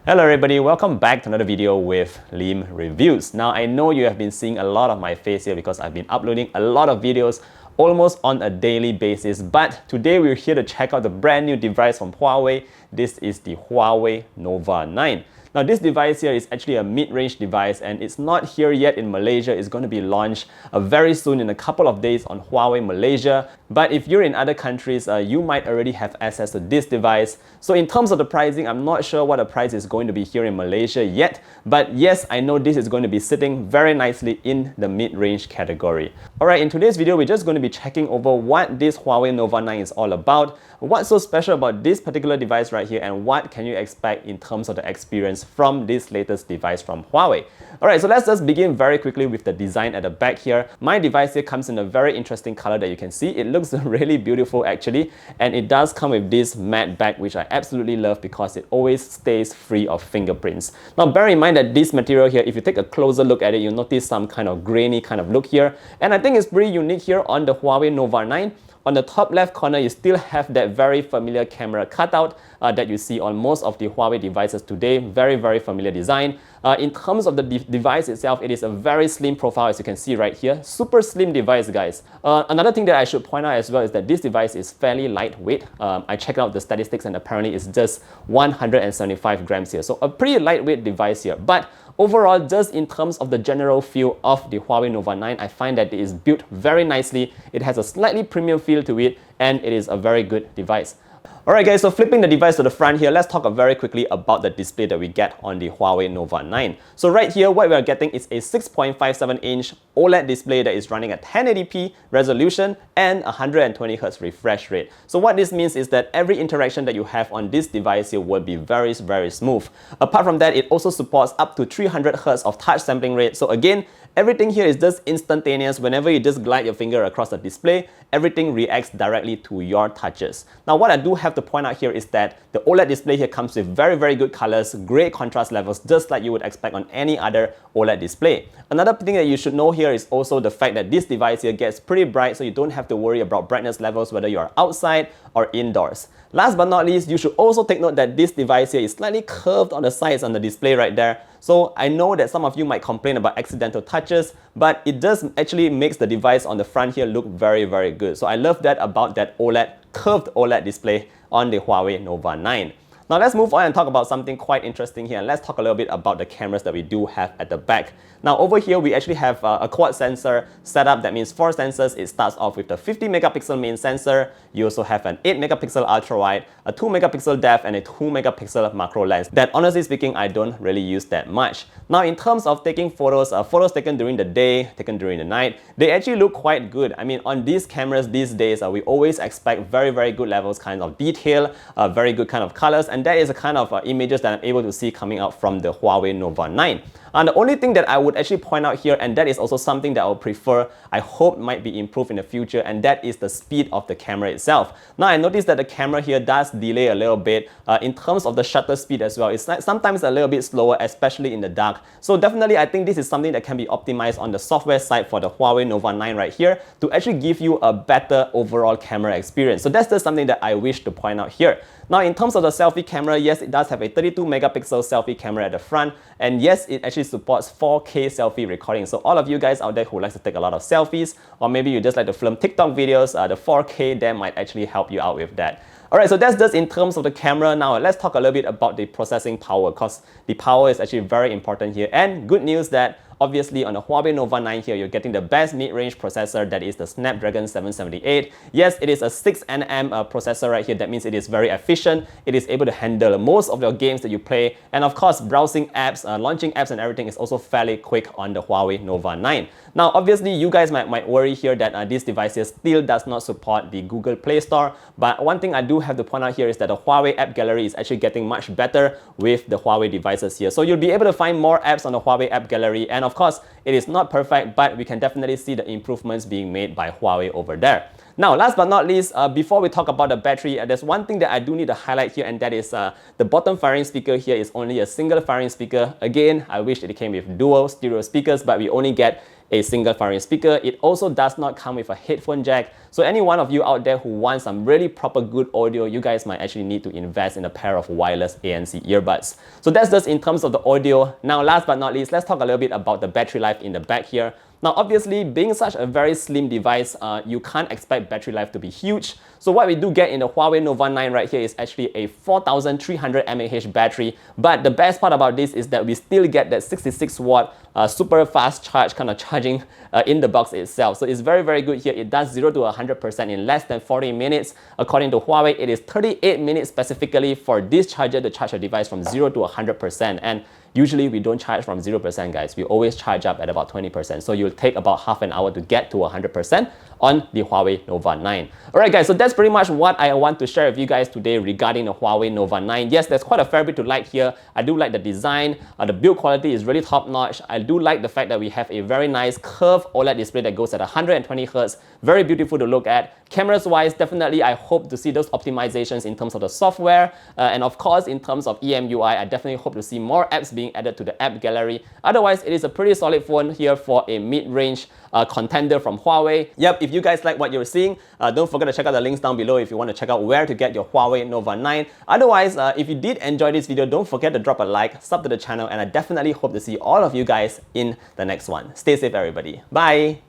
Hello everybody, welcome back to another video with Lim Reviews. Now I know you have been seeing a lot of my face here because I've been uploading a lot of videos almost on a daily basis, but today we're here to check out the brand new device from Huawei. This is the Huawei Nova 9. Now this device here is actually a mid-range device and it's not here yet in Malaysia. It's going to be launched very soon in a couple of days on Huawei Malaysia. But if you're in other countries, you might already have access to this device. So in terms of the pricing, I'm not sure what the price is going to be here in Malaysia yet. But yes, I know this is going to be sitting very nicely in the mid-range category. Alright, in today's video, we're just going to be checking over what this Huawei Nova 9 is all about. What's so special about this particular device right here, and what can you expect in terms of the experience from this latest device from Huawei. Alright, so let's just begin very quickly with the design at the back here. My device here comes in a very interesting color that you can see. It looks really beautiful actually, and it does come with this matte back, which I absolutely love because it always stays free of fingerprints. Now bear in mind that this material here, if you take a closer look at it, you'll notice some kind of grainy kind of look here, and I think it's pretty unique here on the Huawei Nova 9. On the top left corner, you still have that very familiar camera cutout that you see on most of the Huawei devices today. Very familiar design. In terms of the device itself, it is a very slim profile, as you can see right here. Super slim device, guys. Another thing that I should point out as well is that this device is fairly lightweight. I checked out the statistics and apparently it's just 175 grams here. So a pretty lightweight device here. But overall, just in terms of the general feel of the Huawei Nova 9, I find that it is built very nicely. It has a slightly premium feel to it, and it is a very good device. Alright guys, so flipping the device to the front here, let's talk very quickly about the display that we get on the Huawei Nova 9. So right here, what we are getting is a 6.57-inch OLED display that is running at 1080p resolution and 120Hz refresh rate. So what this means is that every interaction that you have on this device here will be very smooth. Apart from that, it also supports up to 300Hz of touch sampling rate. So again, everything here is just instantaneous. Whenever you just glide your finger across the display, everything reacts directly to your touches. Now what I do have to point out here is that the OLED display here comes with very good colors, great contrast levels, just like you would expect on any other OLED display. Another thing that you should know here is also the fact that this device here gets pretty bright, so you don't have to worry about brightness levels whether you are outside or indoors. Last but not least, you should also take note that this device here is slightly curved on the sides on the display right there. So I know that some of you might complain about accidental touches, but it does actually makes the device on the front here look very good. So I love that about that curved OLED display on the Huawei Nova 9. Now let's move on and talk about something quite interesting here, and let's talk a little bit about the cameras that we do have at the back. Now over here, we actually have a quad sensor setup. That means 4 sensors. It starts off with the 50 megapixel main sensor. You also have an 8 megapixel ultra wide, a 2 megapixel depth, and a 2 megapixel macro lens that, honestly speaking, I don't really use that much. Now in terms of taking photos, photos taken during the day, taken during the night, they actually look quite good. I mean, on these cameras these days, we always expect very good levels kind of detail, very good kind of colors, and that is the kind of images that I'm able to see coming out from the Huawei Nova 9. And the only thing that I would actually point out here, and that is also something that I would prefer, I hope might be improved in the future, and that is the speed of the camera itself. Now I noticed that the camera here does delay a little bit. In terms of the shutter speed as well, it's sometimes a little bit slower, especially in the dark. So definitely I think this is something that can be optimized on the software side for the Huawei Nova 9 right here to actually give you a better overall camera experience. So that's just something that I wish to point out here. Now in terms of the selfie camera, yes, it does have a 32 megapixel selfie camera at the front, and yes, it actually supports 4K selfie recording. So all of you guys out there who like to take a lot of selfies, or maybe you just like to film TikTok videos, the 4K there might actually help you out with that. Alright, so that's just in terms of the camera. Now let's talk a little bit about the processing power, because the power is actually very important here. And good news that obviously on the Huawei Nova 9 here, you're getting the best mid-range processor, that is the Snapdragon 778. Yes, it is a 6nm processor right here. That means it is very efficient. It is able to handle most of your games that you play. And of course, browsing apps, launching apps and everything is also fairly quick on the Huawei Nova 9. Now, obviously, you guys might worry here that this device here still does not support the Google Play Store. But one thing I do have to point out here is that the Huawei app gallery is actually getting much better with the Huawei devices here. So you'll be able to find more apps on the Huawei app gallery, and of course, it is not perfect, but we can definitely see the improvements being made by Huawei over there. Now, last but not least, before we talk about the battery, there's one thing that I do need to highlight here, and that is the bottom firing speaker here is only a single firing speaker. Again, I wish it came with dual stereo speakers, but we only get a single firing speaker. It also does not come with a headphone jack. So any one of you out there who wants some really proper good audio, you guys might actually need to invest in a pair of wireless ANC earbuds. So that's just in terms of the audio. Now, last but not least, let's talk a little bit about the battery life in the back here. Now, obviously, being such a very slim device, you can't expect battery life to be huge. So what we do get in the Huawei Nova 9 right here is actually a 4300 mAh battery. But the best part about this is that we still get that 66 watt super fast charge kind of charging in the box itself. So it's very, very good here. It does 0 to 100% in less than 40 minutes. According to Huawei, it is 38 minutes specifically for this charger to charge a device from 0 to 100%. And usually we don't charge from 0%, guys. We always charge up at about 20%. So you'll take about half an hour to get to 100% on the Huawei Nova 9. Alright guys, so that's pretty much what I want to share with you guys today regarding the Huawei Nova 9. Yes, there's quite a fair bit to like here. I do like the design. The build quality is really top notch. I do like the fact that we have a very nice curved OLED display that goes at 120 Hz. Very beautiful to look at. Cameras wise, definitely I hope to see those optimizations in terms of the software. And of course, in terms of EMUI, I definitely hope to see more apps being added to the app gallery. Otherwise, it is a pretty solid phone here for a mid-range contender from Huawei. Yep, if you guys like what you're seeing, don't forget to check out the links down below if you want to check out where to get your Huawei Nova 9. Otherwise, if you did enjoy this video, don't forget to drop a like, sub to the channel, and I definitely hope to see all of you guys in the next one. Stay safe, everybody. Bye!